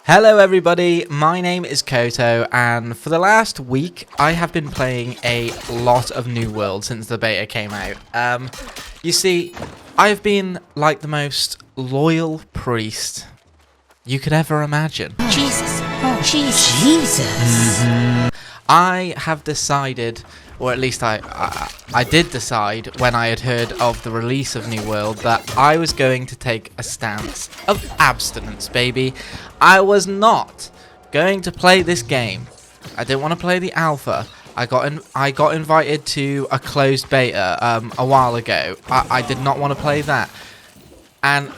Hello everybody, my name is Koto, and for the last week I have been playing a lot of New World since the beta came out. You see, I've been like the most loyal priest you could ever imagine. Jesus. Oh, Jesus. I have decided, or at least I did decide when I had heard of the release of New World, that I was going to take a stance of abstinence, baby. I was not going to play this game. I didn't want to play the alpha. I got invited to a closed beta a while ago. I did not want to play that, and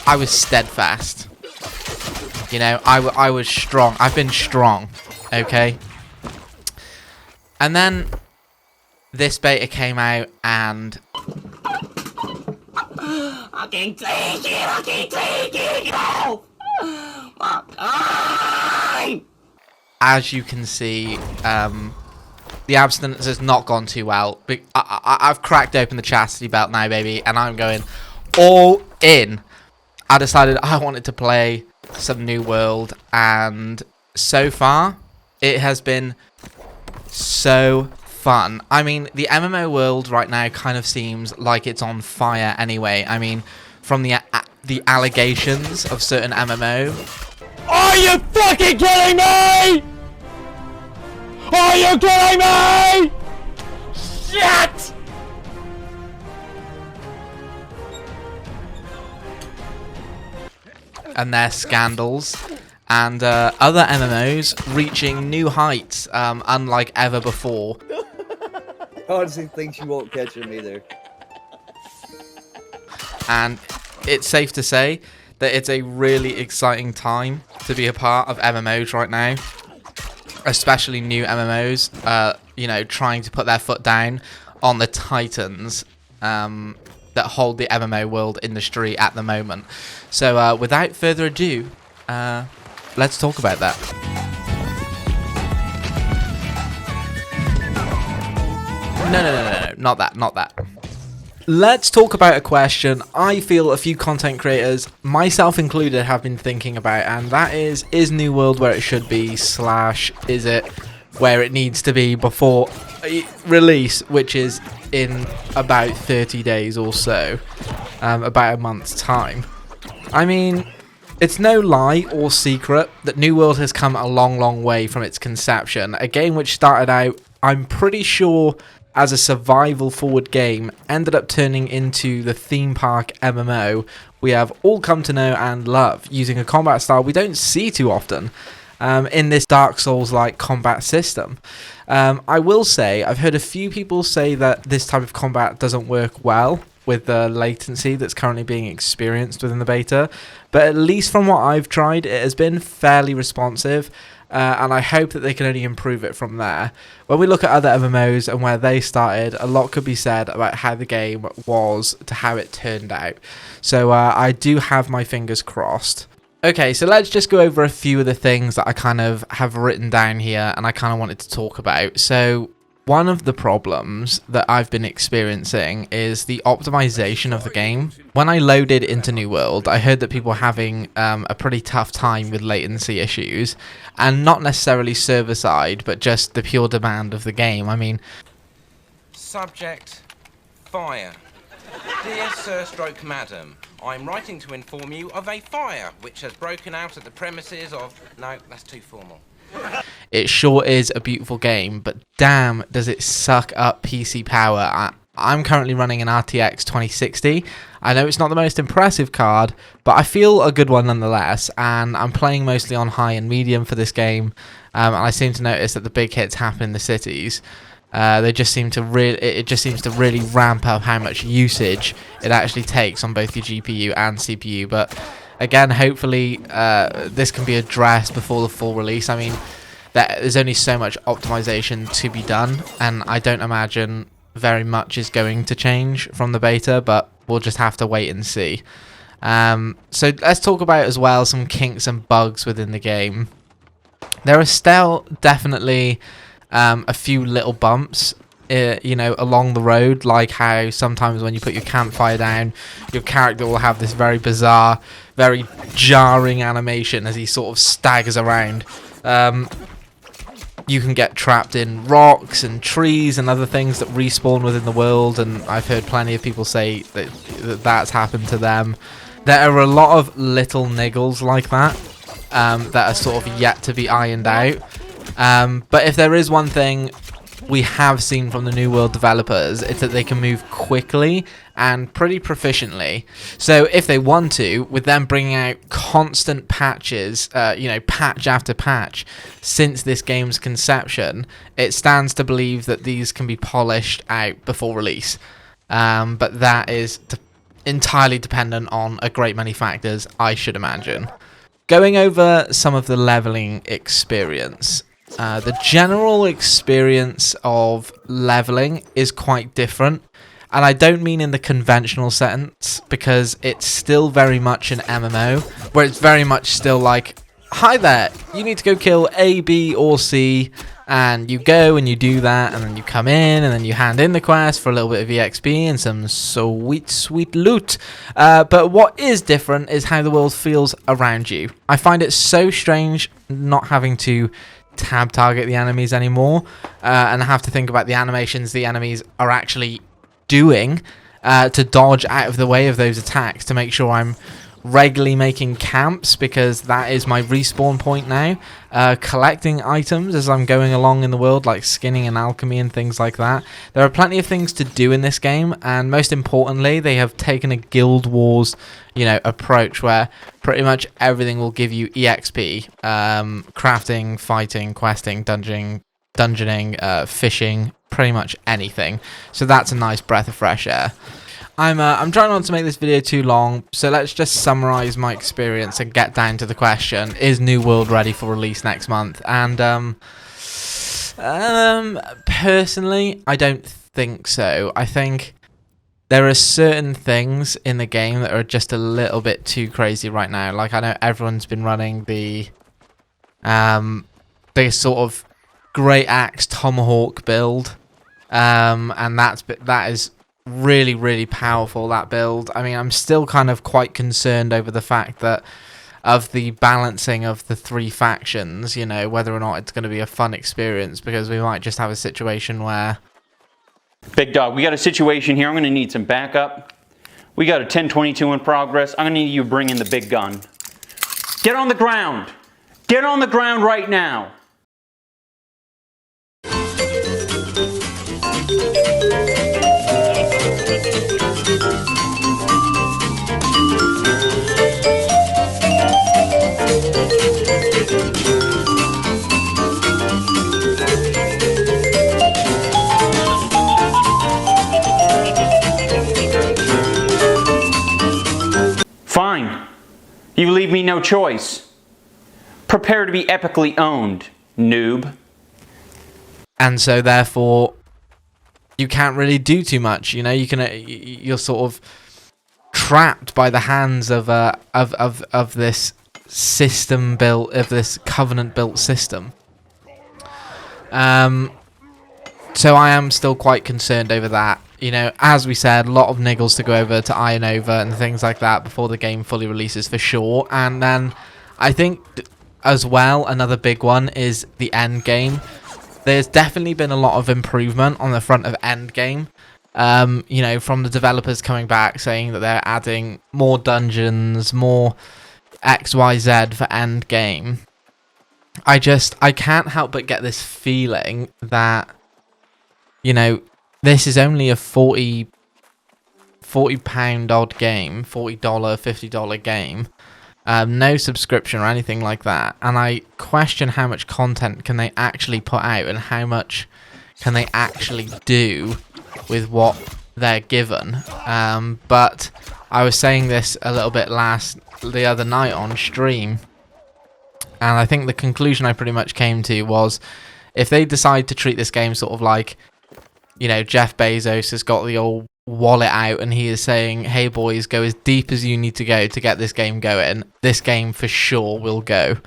I was steadfast. You know, I was strong. I've been strong, okay? And then this beta came out, and I can't take it. No. My time. as you can see, the abstinence has not gone too well. I've cracked open the chastity belt now, baby, and I'm going all in. I decided I wanted to play some New World, and so far it has been so fun. I mean, the MMO world right now kind of seems like it's on fire anyway. I mean, from the allegations of certain MMO. Are you fucking kidding me? Are you kidding me? Shit! And their scandals, and other MMOs reaching new heights, unlike ever before. I honestly think she won't catch him either. And it's safe to say that it's a really exciting time to be a part of MMOs right now, especially new MMOs. You know, trying to put their foot down on the titans that hold the MMO world industry at the moment. So without further ado, let's talk about that. No, not that. Let's talk about a question I feel a few content creators, myself included, have been thinking about, and that is New World where it should be, / is it where it needs to be before release, which is in about 30 days or so, about a month's time. I mean, it's no lie or secret that New World has come a long way from its conception. A game which started out, I'm pretty sure, as a survival forward game, ended up turning into the theme park MMO we have all come to know and love, using a combat style we don't see too often in this Dark Souls-like combat system. I will say, I've heard a few people say that this type of combat doesn't work well with the latency that's currently being experienced within the beta, but at least from what I've tried, it has been fairly responsive, and I hope that they can only improve it from there. When we look at other MMOs and where they started, a lot could be said about how the game was to how it turned out. So I do have my fingers crossed. Okay, so let's just go over a few of the things that I kind of have written down here and I kind of wanted to talk about. So one of the problems that I've been experiencing is the optimization of the game. When I loaded into New World, I heard that people were having a pretty tough time with latency issues, and not necessarily server side, but just the pure demand of the game. I mean, Subject, fire. Dear Sir Stroke Madam, I'm writing to inform you of a fire which has broken out at the premises of... No, that's too formal. it sure is a beautiful game, but damn does it suck up PC power. I'm currently running an RTX 2060. I know it's not the most impressive card, but I feel a good one nonetheless, and I'm playing mostly on high and medium for this game, and I seem to notice that the big hits happen in the cities. They just seem to it just seems to really ramp up how much usage it actually takes on both your GPU and CPU. But again, hopefully this can be addressed before the full release. I mean, there's only so much optimization to be done, and I don't imagine very much is going to change from the beta, but we'll just have to wait and see. So let's talk about as well some kinks and bugs within the game. There are still definitely a few little bumps you know, along the road, like how sometimes when you put your campfire down, your character will have this very bizarre, very jarring animation as he sort of staggers around. You can get trapped in rocks and trees and other things that respawn within the world, and I've heard plenty of people say that that's happened to them. There are a lot of little niggles like that that are sort of yet to be ironed out. But if there is one thing we have seen from the New World developers, it's that they can move quickly and pretty proficiently. So if they want to, with them bringing out constant patches, you know, patch after patch, since this game's conception, it stands to believe that these can be polished out before release. But that is entirely dependent on a great many factors, I should imagine. Going over some of the leveling experience. The general experience of leveling is quite different, and I don't mean in the conventional sense, because it's still very much an MMO, where it's very much still like, hi there, you need to go kill A, B, or C, and you go and you do that, and then you come in, and then you hand in the quest for a little bit of EXP and some sweet loot. But what is different is how the world feels around you. I find it so strange not having to tab target the enemies anymore, and have to think about the animations the enemies are actually doing to dodge out of the way of those attacks, to make sure I'm regularly making camps, because that is my respawn point now. Collecting items as I'm going along in the world, like skinning and alchemy and things like that. There are plenty of things to do in this game, and most importantly, they have taken a Guild Wars, you know, approach where pretty much everything will give you EXP. Crafting, fighting, questing, dungeoning, fishing, pretty much anything. So that's a nice breath of fresh air. I'm trying not to make this video too long, so let's just summarize my experience and get down to the question: is New World ready for release next month? And personally, I don't think so. I think there are certain things in the game that are just a little bit too crazy right now. Like, I know everyone's been running the sort of Great Axe Tomahawk build, and that is really powerful, that build. I mean, I'm still kind of quite concerned over the fact that of the balancing of the three factions, you know, whether or not it's going to be a fun experience, because we might just have a situation where... Big dog, we got a situation here. I'm going to need some backup. We got a 1022 in progress. I'm going to need you to bring in the big gun. Get on the ground. Get on the ground right now. Fine. You leave me no choice. Prepare to be epically owned, noob. And so therefore you can't really do too much, you know. You're sort of trapped by the hands of this system built, of this covenant built system. So I am still quite concerned over that. You know, as we said, a lot of niggles to go over, to iron over and things like that before the game fully releases, for sure. And then I think as well, another big one is the end game. There's definitely been a lot of improvement on the front of end game. You know, from the developers coming back saying that they're adding more dungeons, more XYZ for end game. I can't help but get this feeling that, you know, this is only a £40 odd game, $40, $50 game. No subscription or anything like that. And I question how much content can they actually put out, and how much can they actually do with what they're given. But I was saying this a little bit the other night on stream, and I think the conclusion I pretty much came to was, if they decide to treat this game sort of like, you know, Jeff Bezos has got the old wallet out and he is saying, hey boys, go as deep as you need to go to get this game going, this game for sure will go.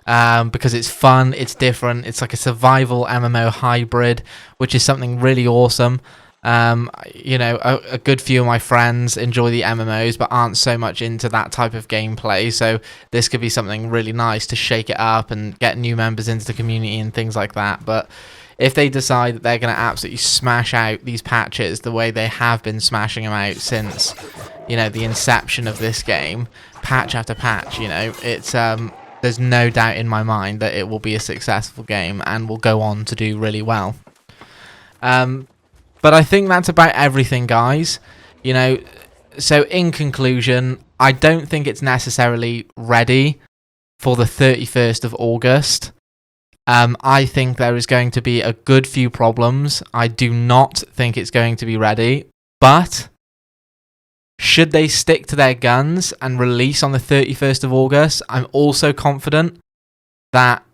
because it's fun, it's different, it's like a survival MMO hybrid, which is something really awesome. You know, a good few of my friends enjoy the MMOs but aren't so much into that type of gameplay, so this could be something really nice to shake it up and get new members into the community and things like that. But if they decide that they're going to absolutely smash out these patches the way they have been smashing them out since, you know, the inception of this game, patch after patch, you know, it's there's no doubt in my mind that it will be a successful game and will go on to do really well. But I think that's about everything, guys. You know, so in conclusion, I don't think it's necessarily ready for the 31st of August. I think there is going to be a good few problems. I do not think it's going to be ready. But should they stick to their guns and release on the 31st of August, I'm also confident that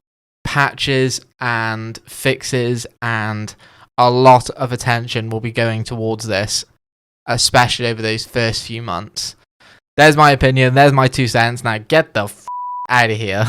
patches and fixes and a lot of attention will be going towards this, especially over those first few months. There's my opinion, there's my 2 cents, now get the out of here.